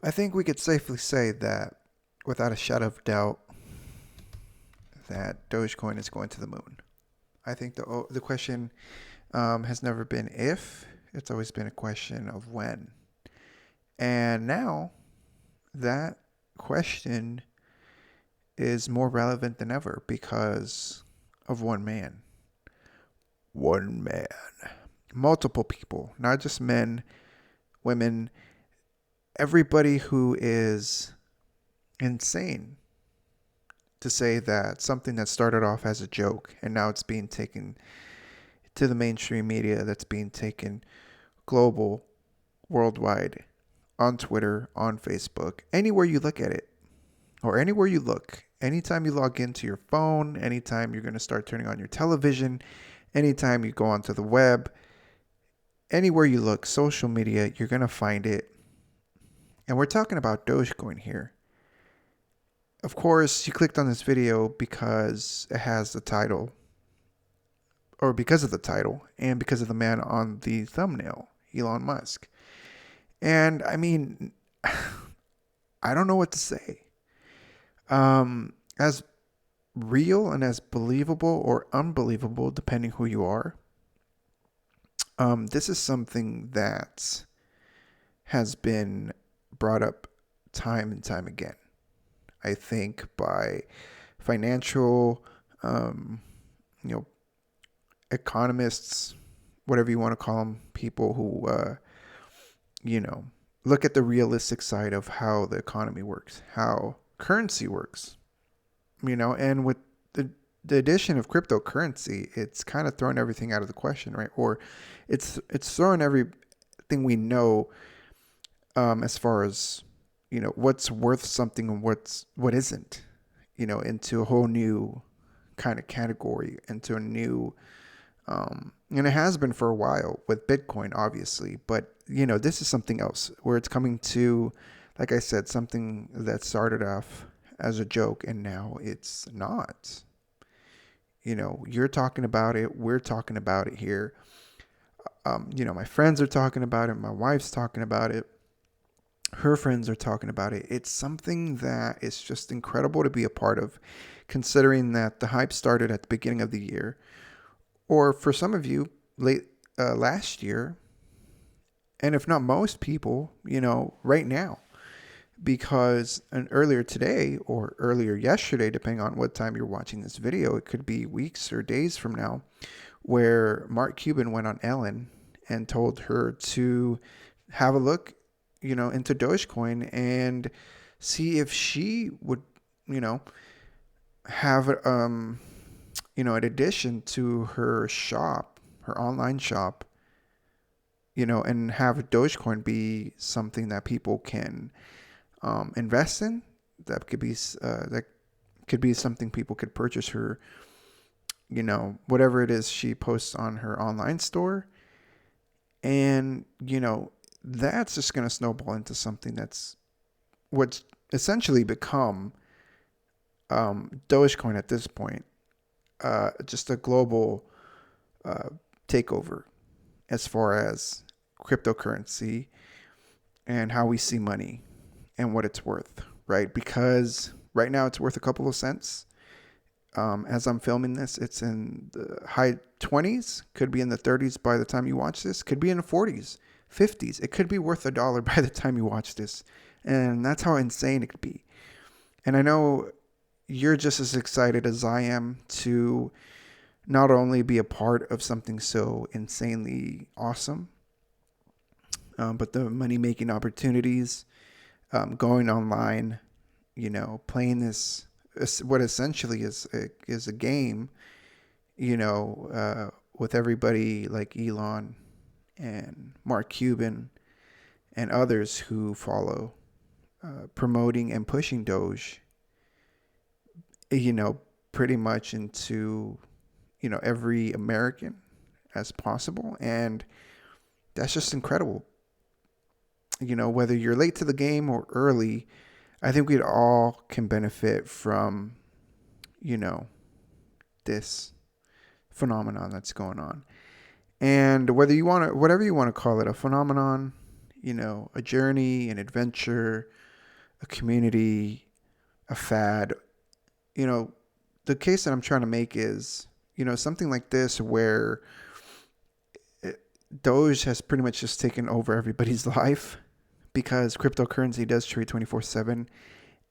I think we could safely say that, without a shadow of doubt, that Dogecoin is going to the moon. I think the question has never been if; it's always been a question of when. And now that question is more relevant than ever because of one man. One man. Multiple people, not just men, women, everybody who is insane to say that something that started off as a joke and now it's being taken to the mainstream media, that's being taken global, worldwide, on Twitter, on Facebook, anywhere you look at it, or anywhere you look, anytime you log into your phone, anytime you're going to start turning on your television, anytime you go onto the web, anywhere you look, social media, you're going to find it. And we're talking about Dogecoin here. Of course, you clicked on this video because it has the title, or because of the title, and because of the man on the thumbnail, Elon Musk. And I mean, I don't know what to say. As real and as believable or unbelievable, depending who you are, this is something that has been brought up time and time again. I think by financial, you know, economists, whatever you want to call them, people who, look at the realistic side of how the economy works, how currency works, and with the addition of cryptocurrency, it's kind of thrown everything out of the question, right? Or it's thrown everything we know, as far as what's worth something and what isn't, into a whole new kind of category, into a new, and it has been for a while with Bitcoin, obviously, but this is something else where it's coming to, like I said, something that started off as a joke and now it's not. You're talking about it, we're talking about it here. My friends are talking about it, my wife's talking about it, her friends are talking about it. It's something that is just incredible to be a part of, considering that the hype started at the beginning of the year, or for some of you, late last year, and if not most people, right now. Because earlier today or earlier yesterday, depending on what time you're watching this video, it could be weeks or days from now, where Mark Cuban went on Ellen and told her to have a look, into Dogecoin and see if she would, have, an addition to her shop, her online shop, and have Dogecoin be something that people can invest in. That could be something people could purchase her, whatever it is she posts on her online store. And, that's just going to snowball into something that's what's essentially become Dogecoin at this point, just a global takeover as far as cryptocurrency and how we see money and what it's worth, right? Because right now it's worth a couple of cents. As I'm filming this, it's in the high 20s, could be in the 30s by the time you watch this, could be in the 40s, 50s. It could be worth $1 by the time you watch this. And that's how insane it could be. And I know you're just as excited as I am to not only be a part of something so insanely awesome, but the money making opportunities, going online, playing this, what essentially is a game, with everybody like Elon and Mark Cuban and others who follow, promoting and pushing Doge, pretty much into, every American as possible. And that's just incredible. Whether you're late to the game or early, I think we all can benefit from, this phenomenon that's going on. And whether you want to, whatever you want to call it, a phenomenon, a journey, an adventure, a community, a fad. You know, the case that I'm trying to make is, something like this where Doge has pretty much just taken over everybody's life because cryptocurrency does trade 24/7,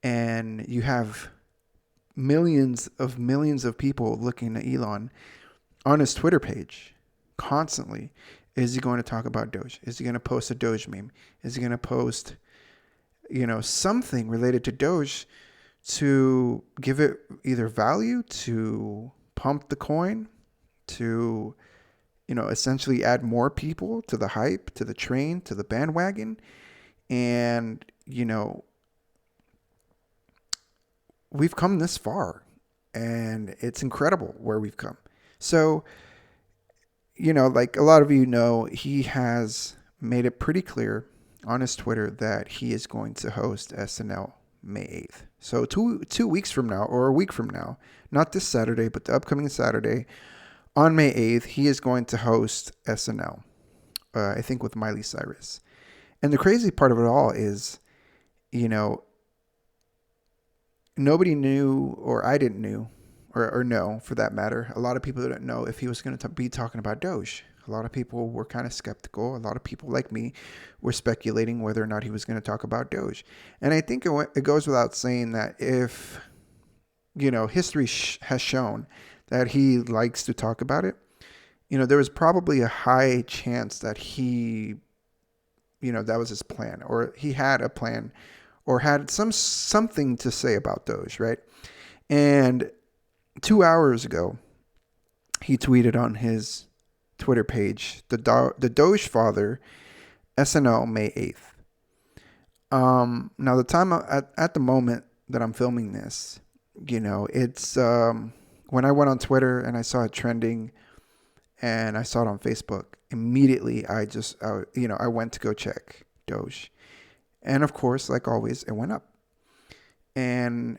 and you have millions of people looking at Elon on his Twitter page constantly. Is he going to talk about Doge? Is he going to post a Doge meme? Is he going to post, something related to Doge to give it either value, to pump the coin, to, essentially add more people to the hype, to the train, to the bandwagon? And, we've come this far, and it's incredible where we've come. So, like a lot of he has made it pretty clear on his Twitter that he is going to host SNL May 8th. So 2 weeks from now, or a week from now, not this Saturday, but the upcoming Saturday, on May 8th, he is going to host SNL, I think with Miley Cyrus. And the crazy part of it all is, nobody knew, or I didn't know, or know for that matter. A lot of people didn't know if he was going to be talking about Doge. A lot of people were kind of skeptical. A lot of people like me were speculating whether or not he was going to talk about Doge. And I think it goes without saying that if, history has shown that he likes to talk about it, there was probably a high chance that he, that was his plan, or he had a plan, or had something to say about Doge, right? And 2 hours ago, he tweeted on his Twitter page, the DOGEFATHER, SNL May 8th. Now the time at the moment that I'm filming this, it's when I went on Twitter and I saw it trending, and I saw it on Facebook. Immediately, I went to go check Doge, and of course, like always, it went up. And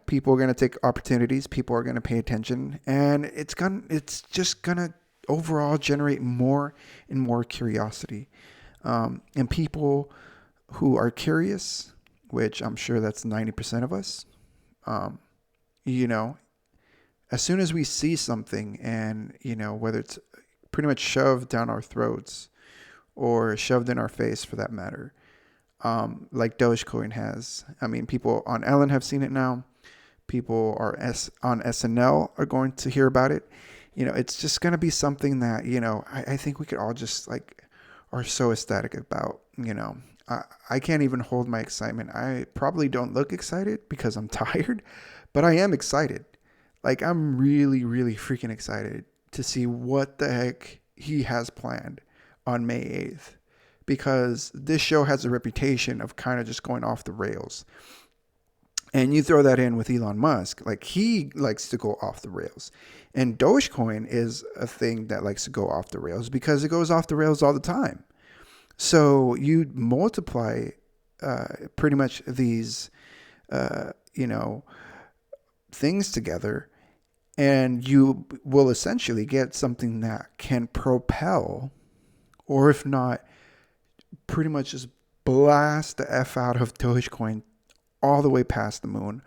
people are going to take opportunities. People are going to pay attention, and it's just gonna overall generate more and more curiosity, and people who are curious, which I'm sure that's 90% of us. As soon as we see something, and whether it's pretty much shoved down our throats or shoved in our face, for that matter. Like Dogecoin has. I mean, people on Ellen have seen it now. People on SNL are going to hear about it. It's just going to be something that, I think we could all just are so ecstatic about. I can't even hold my excitement. I probably don't look excited because I'm tired, but I am excited. I'm really, really freaking excited to see what the heck he has planned on May 8th. Because this show has a reputation of kind of just going off the rails. And you throw that in with Elon Musk, he likes to go off the rails. And Dogecoin is a thing that likes to go off the rails because it goes off the rails all the time. So you multiply pretty much these, things together, and you will essentially get something that can propel, or if not, pretty much just blast the F out of Dogecoin all the way past the moon.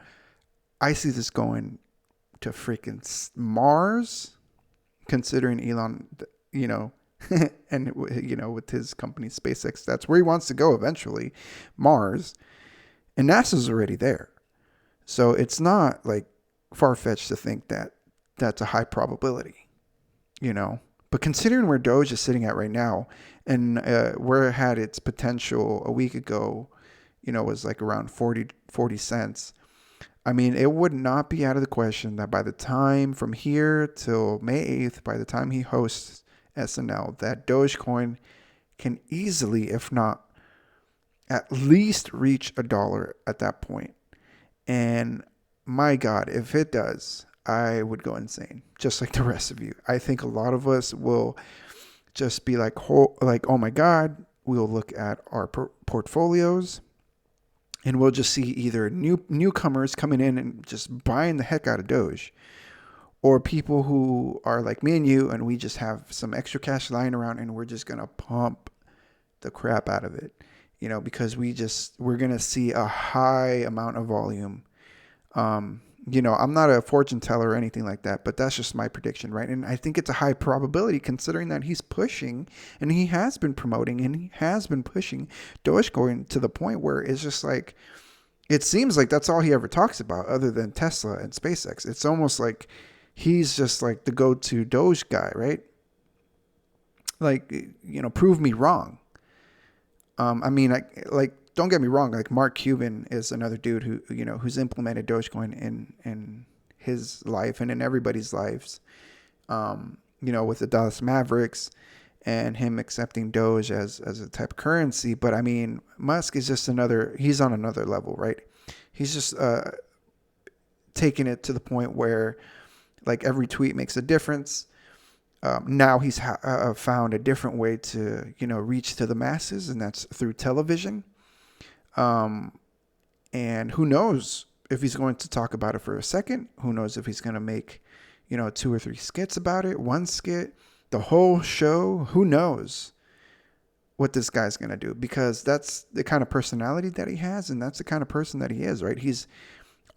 I see this going to freaking Mars, considering Elon, and, with his company SpaceX, that's where he wants to go eventually, Mars. And NASA's already there. So it's not far-fetched to think that that's a high probability, But considering where Doge is sitting at right now, and where it had its potential a week ago, was around 40 cents. I mean, it would not be out of the question that by the time from here till May 8th, by the time he hosts SNL, that Dogecoin can easily, if not at least, reach $1 at that point. And my God, if it does, I would go insane, just like the rest of you. I think a lot of us will just be oh my God. We'll look at our portfolios, and we'll just see either newcomers coming in and just buying the heck out of Doge, or people who are like me and you, and we just have some extra cash lying around, and we're just going to pump the crap out of it, because we're going to see a high amount of volume. I'm not a fortune teller or anything like that, but that's just my prediction, right? And I think it's a high probability considering that he's pushing and he has been promoting and he has been pushing Dogecoin to the point where it's just like, it seems like that's all he ever talks about other than Tesla and SpaceX. It's almost like he's just like the go-to Doge guy, right? Like, prove me wrong. Don't get me wrong. Like Mark Cuban is another dude who's implemented Dogecoin in his life and in everybody's lives. With the Dallas Mavericks and him accepting Doge as a type of currency. But I mean, Musk is just he's on another level, right? He's just taking it to the point where like every tweet makes a difference. Now he's found a different way to, reach to the masses, and that's through television. And who knows if he's going to talk about it for a second? Who knows if he's going to make, 2 or 3 skits about it, 1 skit, the whole show? Who knows what this guy's going to do? Because that's the kind of personality that he has, and that's the kind of person that he is, right? He's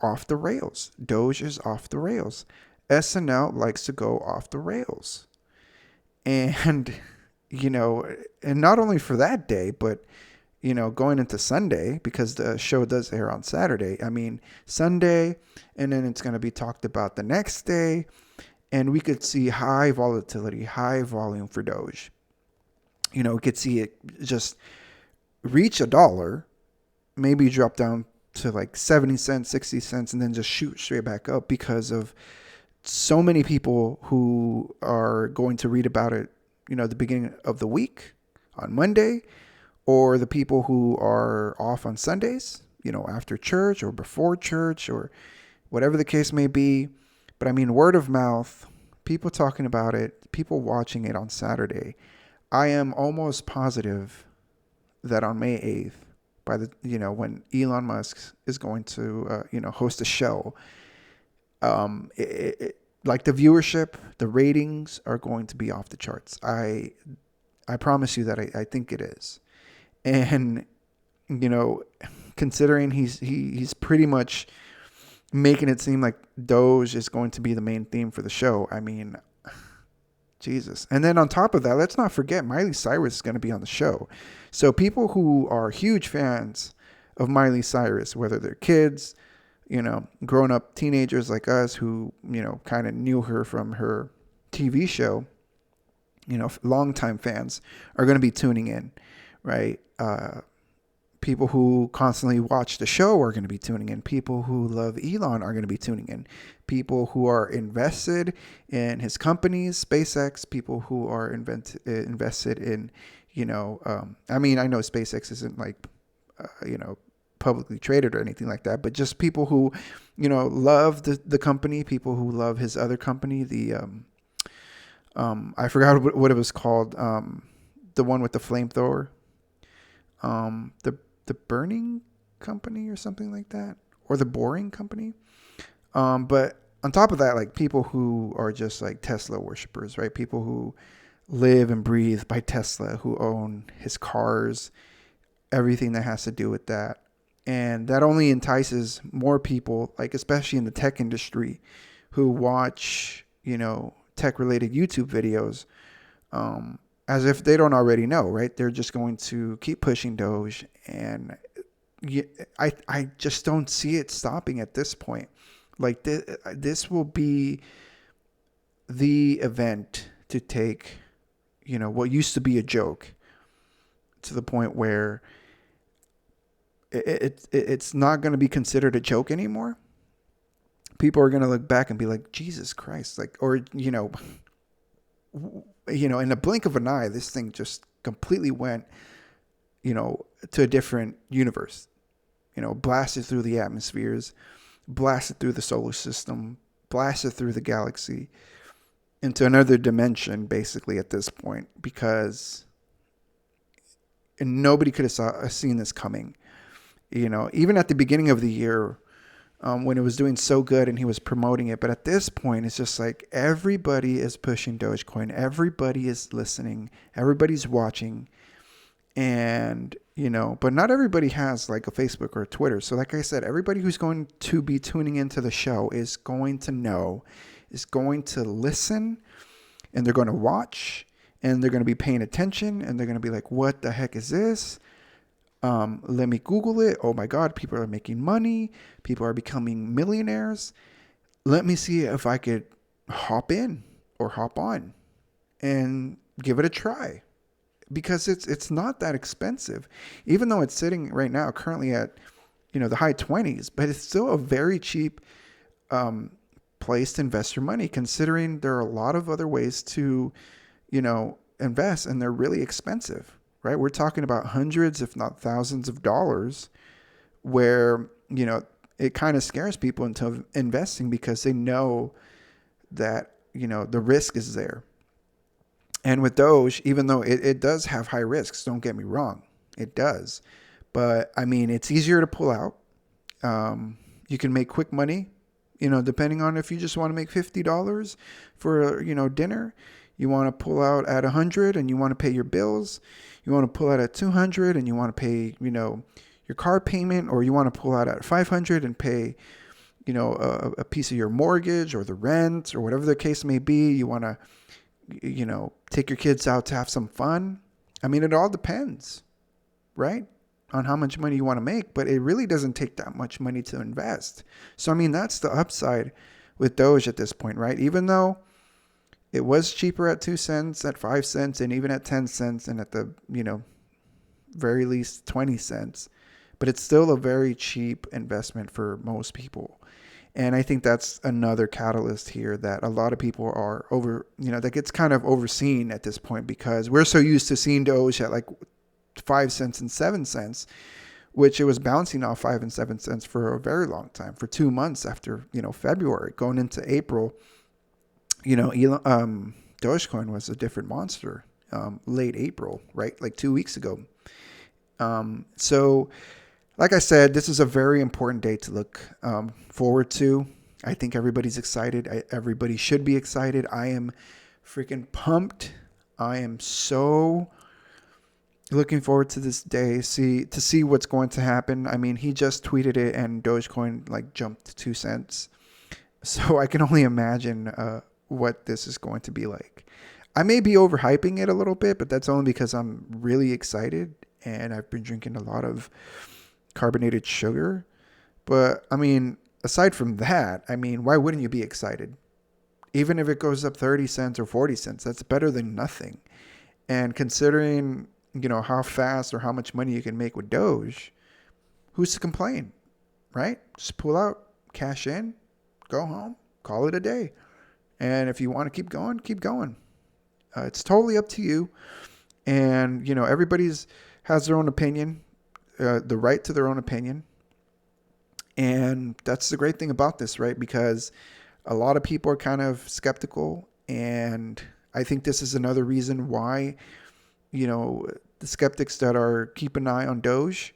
off the rails. Doge is off the rails. SNL likes to go off the rails. And, and not only for that day, but, going into Sunday, because the show does air on Saturday. I mean, Sunday, and then it's going to be talked about the next day. And we could see high volatility, high volume for Doge. We could see it just reach $1, maybe drop down to like 70 cents, 60 cents, and then just shoot straight back up because of so many people who are going to read about it, at the beginning of the week on Monday, or the people who are off on Sundays, after church or before church or whatever the case may be. But I mean, word of mouth, people talking about it, people watching it on Saturday. I am almost positive that on May 8th, when Elon Musk is going to, host a show, like the viewership, the ratings are going to be off the charts. I promise you that I think it is. And, considering he's pretty much making it seem like Doge is going to be the main theme for the show. I mean, Jesus. And then on top of that, let's not forget Miley Cyrus is going to be on the show. So people who are huge fans of Miley Cyrus, whether they're kids, grown up teenagers like us who, kind of knew her from her TV show, longtime fans are going to be tuning in, right? People who constantly watch the show are going to be tuning in. People who love Elon are going to be tuning in. People who are invested in his companies, SpaceX, people who are invested in, I mean, I know SpaceX isn't like, publicly traded or anything like that, but just people who, love the company, people who love his other company, the, I forgot what it was called, the one with the flamethrower, the burning company or something like that, or the boring company. But on top of that, like people who are just like Tesla worshipers, right? People who live and breathe by Tesla, who own his cars, everything that has to do with that. And that only entices more people, like especially in the tech industry, who watch, tech related YouTube videos, as if they don't already know, right? They're just going to keep pushing Doge. And I just don't see it stopping at this point. Like this will be the event to take, what used to be a joke to the point where it's not going to be considered a joke anymore. People are going to look back and be like, Jesus Christ, like, or, in a blink of an eye, this thing just completely went, to a different universe, blasted through the atmospheres, blasted through the solar system, blasted through the galaxy into another dimension, basically at this point, because nobody could have seen this coming. Even at the beginning of the year, when it was doing so good and he was promoting it. But at this point, it's just like everybody is pushing Dogecoin. Everybody is listening. Everybody's watching. And, but not everybody has like a Facebook or a Twitter. So like I said, everybody who's going to be tuning into the show is going to know, is going to listen, and they're going to watch, and they're going to be paying attention, and they're going to be like, what the heck is this? Let me Google it. Oh my God, people are making money. People are becoming millionaires. Let me see if I could hop in or hop on and give it a try, because it's not that expensive, even though it's sitting right now currently at the high 20s, but it's still a very cheap place to invest your money, considering there are a lot of other ways to invest, and they're really expensive, right? We're talking about hundreds if not thousands of dollars, where it kind of scares people into investing because they know that the risk is there. And with Doge, even though it does have high risks, don't get me wrong, it does. But I mean, it's easier to pull out. You can make quick money, depending on if you just want to make $50 for, dinner. You want to pull out at 100 and you want to pay your bills. You want to pull out at 200 and you want to pay, your car payment, or you want to pull out at 500 and pay, a piece of your mortgage or the rent or whatever the case may be. You want to take your kids out to have some fun. I mean, it all depends, right, on how much money you want to make, but it really doesn't take that much money to invest. So, I mean, that's the upside with Doge at this point, right? Even though it was cheaper at 2 cents, at 5 cents, and even at 10 cents, and at the, very least 20 cents, but it's still a very cheap investment for most people. And I think that's another catalyst here, that a lot of people are that gets kind of overseen at this point, because we're so used to seeing Doge at like 5 cents and 7 cents, which it was bouncing off 5 and 7 cents for a very long time, for 2 months after, February going into April. Dogecoin was a different monster, late April, right? Like 2 weeks ago. So like I said, this is a very important day to look forward to. I think everybody's excited. Everybody should be excited. I am freaking pumped. I am so looking forward to this day, to see what's going to happen. I mean, he just tweeted it and Dogecoin like jumped to 2 cents. So I can only imagine what this is going to be like. I may be overhyping it a little bit, but that's only because I'm really excited and I've been drinking a lot of carbonated sugar. But I mean, aside from that, I mean, why wouldn't you be excited? Even if it goes up 30 cents or 40 cents, that's better than nothing. And considering, how fast or how much money you can make with Doge, who's to complain, right? Just pull out, cash in, go home, call it a day. And if you want to keep going, keep going. It's totally up to you. And, everybody's has their own opinion. The right to their own opinion. And that's the great thing about this, right? Because a lot of people are kind of skeptical. And I think this is another reason why, the skeptics that are keep an eye on Doge,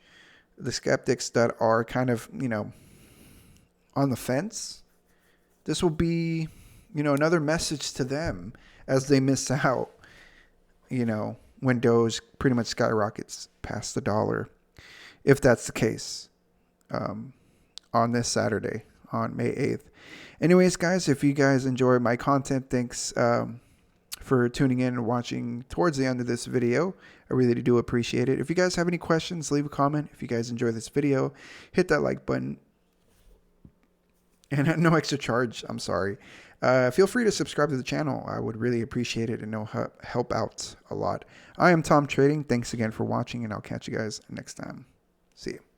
the skeptics that are kind of, on the fence, this will be, another message to them as they miss out, when Doge pretty much skyrockets past $1. If that's the case, on this Saturday, on May 8th. Anyways, guys, if you guys enjoy my content, thanks for tuning in and watching towards the end of this video. I really do appreciate it. If you guys have any questions, leave a comment. If you guys enjoy this video, hit that like button. And at no extra charge, I'm sorry. Feel free to subscribe to the channel. I would really appreciate it, and it'll help out a lot. I am Tom Trading. Thanks again for watching, and I'll catch you guys next time. See you.